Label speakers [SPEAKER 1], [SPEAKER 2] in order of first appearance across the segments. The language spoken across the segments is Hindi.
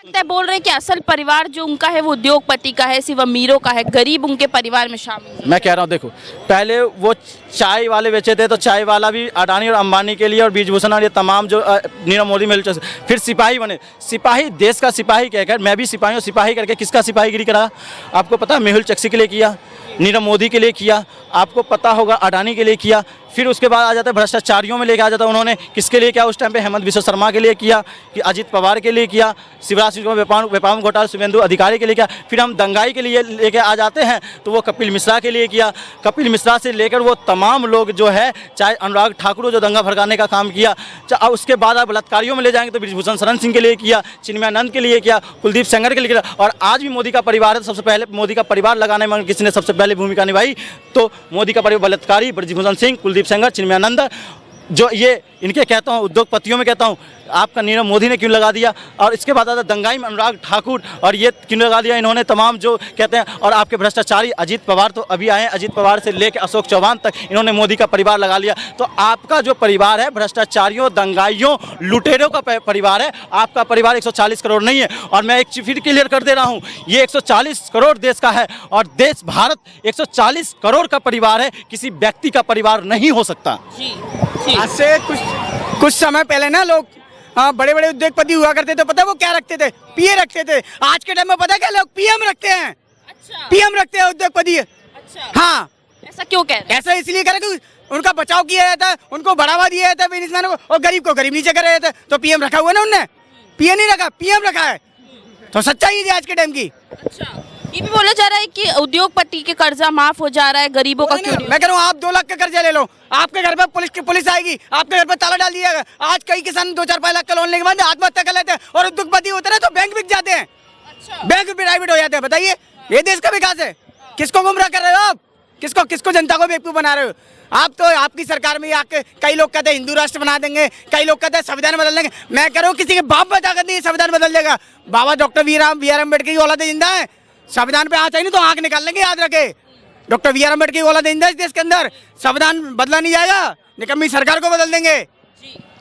[SPEAKER 1] लगता है बोल रहे हैं कि असल परिवार जो उनका है वो उद्योगपति का है, सिर्फ अमीरों का है, गरीब उनके परिवार में शामिल है।
[SPEAKER 2] मैं कह रहा हूँ देखो, पहले वो चाय वाले बेचे थे तो चाय वाला भी अडानी और अंबानी के लिए और ब्रिजभूषण और ये तमाम जो नीरव मोदी मिल, फिर सिपाही बने। सिपाही देश का सिपाही कहकर, मैं भी सिपाही हूँ, सिपाही करके किसका सिपाहीगिरी करा? आपको पता है मेहुल चोकसी के लिए किया, नीरव मोदी के लिए किया, आपको पता होगा अडानी के लिए किया। फिर उसके बाद आ जाता है भ्रष्टाचारियों में लेके आ जाता है, उन्होंने किसके लिए किया? उस टाइम पे हेमंत बिश्व शर्मा के लिए किया, कि अजित पवार के लिए किया, शिवराज सिंह व्यापार घोटाला शुभेंदु अधिकारी के लिए किया। फिर हम दंगाई के लिए लेके आ जाते हैं तो वो कपिल मिश्रा के लिए किया। कपिल मिश्रा से लेकर वो तमाम लोग जो है, चाहे अनुराग ठाकुर जो दंगा भड़काने का काम किया, उसके बाद आप बलात्कारियों में ले जाएंगे तो ब्रिजभूषण शरण सिंह के लिए किया, चिन्मयानंद के लिए किया, कुलदीप सेंगर के लिए किया। और आज भी मोदी का परिवार है, सबसे पहले मोदी का परिवार लगाने में किसने सबसे पहले भूमिका निभाई? तो मोदी का परिवार, बलात्कारी ब्रिजभूषण सिंह, कुलदीप सेंगर, चिन्मयानंद, जो ये इनके कहता हूँ उद्योगपतियों में कहता हूँ, आपका नीरव मोदी ने क्यों लगा दिया? और इसके बाद आता दंगाई में अनुराग ठाकुर, और ये क्यों लगा दिया इन्होंने? तमाम जो कहते हैं, और आपके भ्रष्टाचारी अजित पवार तो अभी आए हैं, अजित पवार से लेकर अशोक चौहान तक इन्होंने मोदी का परिवार लगा लिया। तो आपका जो परिवार है भ्रष्टाचारियों, दंगाइयों, लुटेरों का परिवार है, आपका परिवार 140 करोड़ नहीं है। और मैं एक फिर क्लियर कर दे रहा हूँ, ये 140 करोड़ देश का है, और देश भारत 140 करोड़ का परिवार है, किसी व्यक्ति का परिवार नहीं हो सकता।
[SPEAKER 3] आज से कुछ समय पहले ना लोग बड़े बड़े उद्योगपति हुआ करते थे, पता है वो क्या रखते थे? पीए रखते थे। आज के टाइम में पता है क्या लोग पीएम रखते हैं?
[SPEAKER 1] अच्छा,
[SPEAKER 3] पीएम रखते हैं उद्योगपति।
[SPEAKER 1] अच्छा,
[SPEAKER 3] हाँ,
[SPEAKER 1] ऐसा क्यों कह रहे हैं?
[SPEAKER 3] ऐसा इसलिए करे कि उनका बचाव किया जाता है, उनको बढ़ावा दिया जाता है बिजनेसमैनों को, और गरीब को गरीब नीचे करा जाता है। तो पीएम रखा हुआ ना उनने, पीए नहीं रखा, पीएम रखा है। तो सच्चाई है आज के टाइम की।
[SPEAKER 1] अच्छा, ये भी बोला जा रहा है कि उद्योगपति के कर्जा माफ हो जा रहा है, गरीबों का क्यों नहीं?
[SPEAKER 3] मैं कह रहा हूँ आप 2 लाख का कर्जा ले लो, आपके घर पे पुलिस आएगी, आपके घर पे ताला डाल दिया जाएगा। आज कई किसान 2-4-5 लाख का लोन लेके बाद आत्महत्या कर लेते हैं, और उद्योगपति होते हैं तो बैंक बिक जाते हैं। अच्छा, बैंक प्राइवेट हो जाते हैं। बताइए, ये देश का विकास है? किसको गुमराह कर रहे हो आप? किसको जनता को बेवकूफ बना रहे हो आप? तो आपकी सरकार में आके कई लोग कहते हैं हिंदू राष्ट्र बना देंगे, कई लोग कहते हैं संविधान बदल देंगे। मैं कह रहा हूँ किसी के बाप में ताकत नहीं संविधान बदल देगा। बाबा डॉक्टर बी आर अम्बेडकर की औलाद जिंदा है, संविधान पे आँच आई नहीं तो आंख निकाल लेंगे, याद रखे। डॉक्टर बी आर अम्बेडकर की औलाद जिंदा है इस देश के अंदर, संविधान बदला नहीं जाएगा, निकम्मी सरकार को बदल देंगे,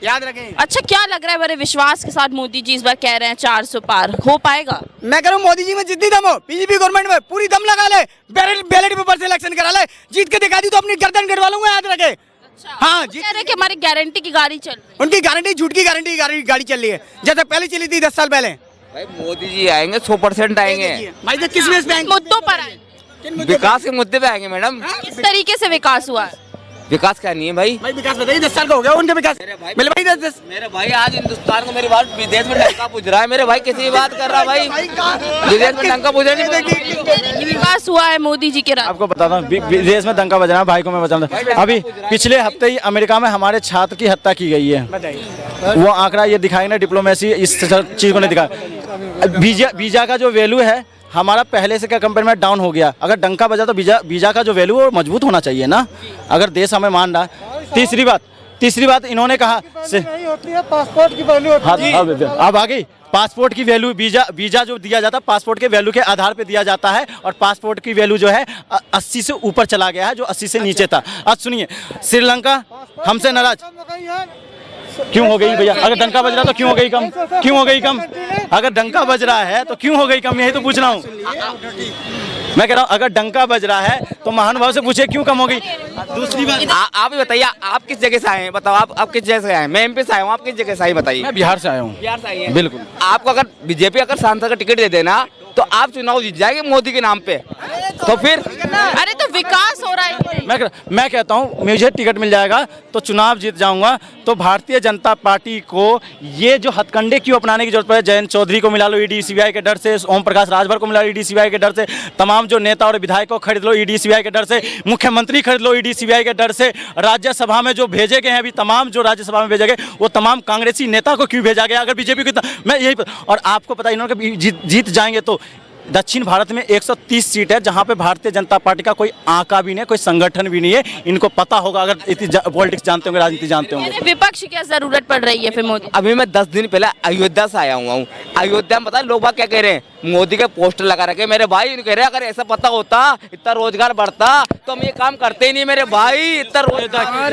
[SPEAKER 3] याद रखें।
[SPEAKER 1] अच्छा, क्या लग रहा है बड़े विश्वास के साथ मोदी जी इस बार कह रहे हैं 400 पार हो पाएगा?
[SPEAKER 3] मैं कह रहा हूँ मोदी जी में जितनी दम हो, बीजेपी गवर्नमेंट में पूरी दम लगा ले, बैलेट पेपर से इलेक्शन करा ले, जीत के दिखा दी तो अपनी गर्दन कटवा लूंगा, याद रखे।
[SPEAKER 1] अच्छा,
[SPEAKER 3] हाँ,
[SPEAKER 1] कह रहे हैं कि हमारी गारंटी की गाड़ी चल रही है।
[SPEAKER 3] उनकी गारंटी झूठ की गाड़ी चल रही है, जैसे पहले चली थी 10 साल पहले।
[SPEAKER 4] भाई मोदी जी आएंगे 100% आएंगे।
[SPEAKER 3] भाई तो किस बेस पे आएंगे?
[SPEAKER 1] मुद्दों पर आए,
[SPEAKER 4] विकास के मुद्दे पे आएंगे मैडम।
[SPEAKER 1] किस तरीके से विकास हुआ है?
[SPEAKER 4] विकास क्या नहीं है भाई?
[SPEAKER 3] भाई विकास बताइए, 10 साल का हो गया उनका विकास। मेरे भाई 10
[SPEAKER 4] मेरे भाई आज हिंदुस्तान को मेरी बात विदेश में डंका पूछ रहा है। मेरे भाई किसी की बात कर रहा है भाई, विदेश में डंका पूछ रहा है।
[SPEAKER 1] विकास हुआ है मोदी जी के राज।
[SPEAKER 2] आपको बताता हूँ विदेश में दंगा बज रहा है, भाई को मैं बता दूँ, अभी पिछले हफ्ते ही अमेरिका में हमारे छात्र की हत्या की गई है। वो आंकड़ा ये दिखाएंगे ना, डिप्लोमेसी इस चीज़ को नहीं दिखाया। वीजा का जो वैल्यू है हमारा पहले से क्या कंपेयर में डाउन हो गया। अगर डंका बजा तो वीजा का जो वैल्यू है वो मजबूत होना चाहिए ना, अगर देश हमें मान रहा है। तीसरी बात इन्होंने कहा
[SPEAKER 5] नहीं होती है, पासपोर्ट की वैल्यू होती है।
[SPEAKER 2] अब आ गई पासपोर्ट की वैल्यू। वीजा जो दिया जाता है पासपोर्ट के वैल्यू के आधार पे दिया जाता है, और पासपोर्ट की वैल्यू जो है 80 से ऊपर चला गया है, जो 80 से नीचे था। अब सुनिए, श्रीलंका हमसे नाराज क्यों हो गई भैया? अगर डंका बज रहा तो क्यों हो गई कम? क्यों हो गई कम? अगर डंका बज रहा है तो क्यों हो गई कम? यही तो पूछ रहा हूँ। मैं कह रहा हूँ अगर डंका बज रहा है तो महानुभाव से पूछे क्यों कम हो गई। दूसरी बात,
[SPEAKER 4] आप ही बताइए, आप किस जगह से आए हैं? बताओ, आप किस जगह से आए हैं? मैं एमपी से आया हूँ, आप किस जगह से आए बताइए?
[SPEAKER 2] मैं बिहार से आया हूँ।
[SPEAKER 4] बिहार से आए हैं?
[SPEAKER 2] बिल्कुल।
[SPEAKER 4] आपको अगर बीजेपी अगर सांसद का टिकट दे देना तो आप चुनाव जीत जाएंगे मोदी के नाम पे। तो फिर
[SPEAKER 1] अरे तो विकास हो रहा है।
[SPEAKER 2] मैं कहता हूँ मुझे टिकट मिल जाएगा तो चुनाव जीत जाऊंगा। तो भारतीय जनता पार्टी को ये जो हथकंडे क्यों अपनाने की जरूरत पड़े? जयंत चौधरी को मिला लो ईडी सीबीआई के डर से, ओम प्रकाश राजभर को मिला ईडी सीबीआई के डर से, तमाम जो नेता और विधायकों को खरीद लो ईडी सीबीआई के डर से, मुख्यमंत्री खरीद लो ईडी सीबीआई के डर से, राज्यसभा में जो भेजे गए हैं अभी तमाम जो राज्यसभा में भेजे गए वो तमाम कांग्रेसी नेता को क्यों भेजा गया? अगर बीजेपी को, मैं यही, और आपको पता इन्होंने जीत जाएंगे तो दक्षिण भारत में 130 सीट है जहां पे भारतीय जनता पार्टी का कोई आंका भी नहीं, कोई संगठन भी नहीं है। इनको पता होगा, अगर इतनी पॉलिटिक्स जानते होंगे, राजनीति जानते होंगे।
[SPEAKER 1] विपक्ष की क्या जरूरत पड़ रही है फिर मोदी?
[SPEAKER 4] अभी मैं 10 दिन पहले अयोध्या से आया हुआ हूँ। अयोध्या में पता लोग बात क्या कह रहे हैं? मोदी के पोस्टर लगा रखे। मेरे भाई कह रहे हैं अगर ऐसा पता होता, इतना रोजगार बढ़ता तो हम ये काम करते ही नहीं मेरे भाई। इतना रोज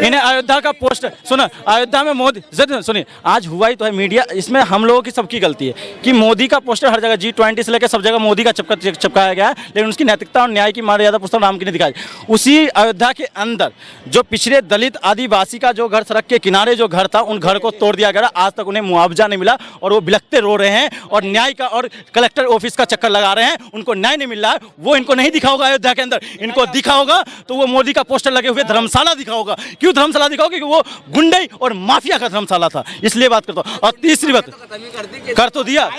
[SPEAKER 2] इन्हें अयोध्या का पोस्टर सुनो, अयोध्या में मोदी सुनिए, आज हुआ ही तो है मीडिया, इसमें हम लोगों की सबकी गलती है कि मोदी का पोस्टर हर जगह G20 से लेकर सब जगह मोदी का चिपकाया गया है, लेकिन उसकी नैतिकता और न्याय की मर्यादा पुस्तक राम की नहीं दिखाई। उसी अयोध्या के अंदर जो पिछड़े दलित आदिवासी का जो घर सड़क के किनारे जो घर था, उन घर को तोड़ दिया गया। आज तक उन्हें मुआवजा नहीं मिला और वो बिलखते रो रहे हैं और न्याय का और कलेक्टर ऑफिस का चक्कर लगा रहे हैं, उनको न्याय नहीं मिल रहा है। वो इनको नहीं दिखा होगा अयोध्या के अंदर, इनको दिखा होगा तो वो मोदी का पोस्टर लगे हुए धर्मशाला दिखा होगा। क्यों धर्मशाला दिखा होगा? क्योंकि वो गुंडई और माफिया का धर्मशाला था, इसलिए बात करता हूँ। और तीसरी बात कर तो दिया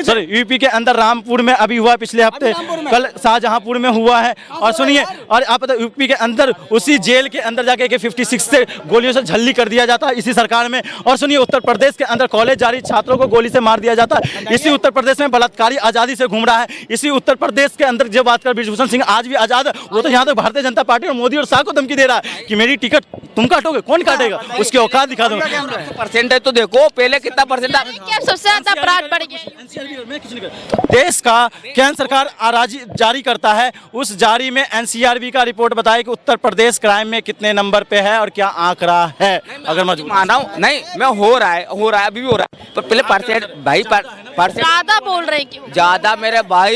[SPEAKER 2] सर, यूपी के अंदर रामपुर में अभी हुआ पिछले हफ्ते, कल शाहजहांपुर में हुआ है। और सुनिए, और आप पता यूपी के अंदर उसी जेल के अंदर जाके AK-56 से गोलियों से झल्ली कर दिया जाता है इसी सरकार में। और सुनिए, उत्तर प्रदेश के अंदर कॉलेज जारी छात्रों को गोली से मार दिया जाता है इसी उत्तर प्रदेश में। बलात्कारी आजादी से घूम रहा है इसी उत्तर प्रदेश के अंदर। जो बात कर ब्रिजभूषण सिंह आज भी आजाद है, वो तो यहाँ तक भारतीय जनता पार्टी और मोदी और शाह को धमकी दे रहा है कि मेरी टिकट तुम काटोगे, कौन काटेगा, उसकी औकात दिखा दूंगा।
[SPEAKER 4] परसेंटेज तो देखो, पहले कितना परसेंट
[SPEAKER 1] क्या सबसे ज्यादा अपराध बढ़ गया?
[SPEAKER 2] देश का केंद्र सरकार आराजी जारी करता है, उस जारी में NCRB का रिपोर्ट बताया कि उत्तर प्रदेश क्राइम में कितने नंबर पे है और क्या आंकड़ा है। अगर मजबूत
[SPEAKER 4] माना हूँ नहीं, मैं हो रहा है अभी भी हो रहा है, पर पहले परसेंट भाई परसेंट
[SPEAKER 1] ज्यादा बोल रहे हैं क्यों?
[SPEAKER 4] ज्यादा मेरे भाई।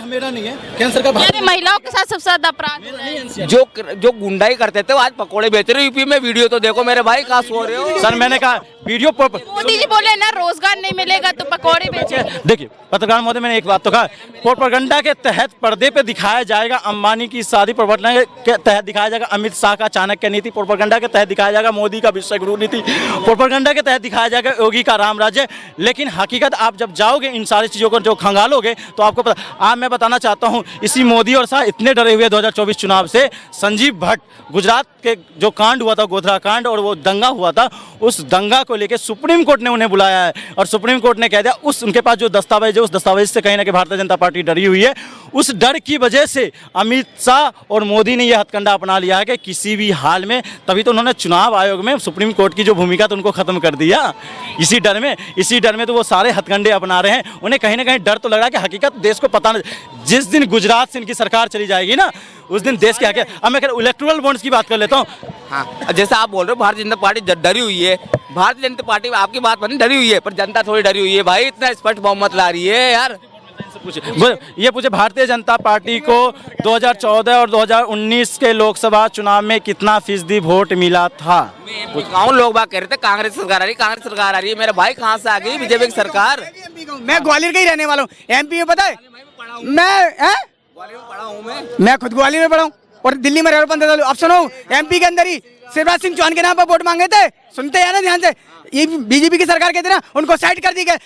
[SPEAKER 2] मेरा नहीं है, केंद्र सरकार
[SPEAKER 1] यानी महिलाओं के साथ सबसे ज्यादा अपराध हो रहा है।
[SPEAKER 4] जो गुंडाई करते थे वो आज पकोड़े बेच रहे यूपी में। वीडियो तो देखो मेरे भाई, कहाँ सो रहे हो
[SPEAKER 2] सर। मैंने कहा वीडियो
[SPEAKER 1] मोदी जी बोले ना रोजगार नहीं मिलेगा तो पकौड़े बेचे।
[SPEAKER 2] देखिए पत्रकार महोदय, मैंने एक बात तो कहा, प्रोपेगेंडा के तहत पर्दे पे दिखाया जाएगा अंबानी की शादी, प्रोपेगेंडा के तहत दिखाया जाएगा अमित शाह का चाणक्य नीति, प्रोपेगेंडा के तहत दिखाया जाएगा मोदी का विश्वगुरु नीति, प्रोपेगेंडा के तहत दिखाया जाएगा योगी का राम राज्य। लेकिन हकीकत आप जब जाओगे इन सारी चीज़ों को जो खंगालोगे तो आपको पता। आज मैं बताना चाहता हूँ, इसी मोदी और शाह इतने डरे हुए 2024 चुनाव से। संजीव भट्ट गुजरात के जो कांड हुआ था, गोधरा कांड, और वो दंगा हुआ था, उस दंगा को लेकर सुप्रीम कोर्ट ने उन्हें बुलाया है और सुप्रीम कोर्ट ने कह दिया उस उनके पास जो दस्तावेज है उस दस्तावेज से कहीं ना कहीं भारतीय जनता पार्टी डरी हुई है। उस डर की वजह से अमित शाह और मोदी ने यह हथकंडा अपना लिया है कि किसी भी हाल में, तभी तो उन्होंने चुनाव आयोग में सुप्रीम कोर्ट की जो भूमिका तो उनको खत्म कर दिया इसी डर में तो वो सारे हथकंडे अपना रहे हैं। उन्हें कहीं ना कहीं डर तो लग रहा है कि हकीकत देश को पता नहीं। जिस दिन गुजरात से इनकी सरकार चली जाएगी ना, उस दिन देश के आगे। अब मैं इलेक्टोरल बॉन्ड्स की बात कर लेता हूँ।
[SPEAKER 4] हाँ, जैसा आप बोल रहे हो भारतीय जनता पार्टी डरी हुई है, भारतीय जनता पार्टी आपकी बात पर नहीं डरी हुई है, पर जनता थोड़ी डरी हुई है भाई। इतना स्पष्ट बहुमत ला रही है यार।
[SPEAKER 2] ये पूछे भारतीय जनता पार्टी को 2014 और 2019 के लोकसभा चुनाव में कितना फीसदी वोट मिला था?
[SPEAKER 4] लोग बात कह रहे थे कांग्रेस सरकार आ रही है। मेरे भाई कहाँ से आ गई बीजेपी की सरकार?
[SPEAKER 3] मैं ग्वालियर का ही रहने वाला हूँ। MP में पता है मैं खुद ग्वालियर में पढ़ा हूँ और दिल्ली में रह रहा हूँ 15 साल। अब सुनो, MP के अंदर ही शिवराज सिंह चौहान के नाम पर वोट मांगे थे, सुनते हैं ना ध्यान से। ये बीजेपी की सरकार कहते ना, उनको साइड कर दी गई।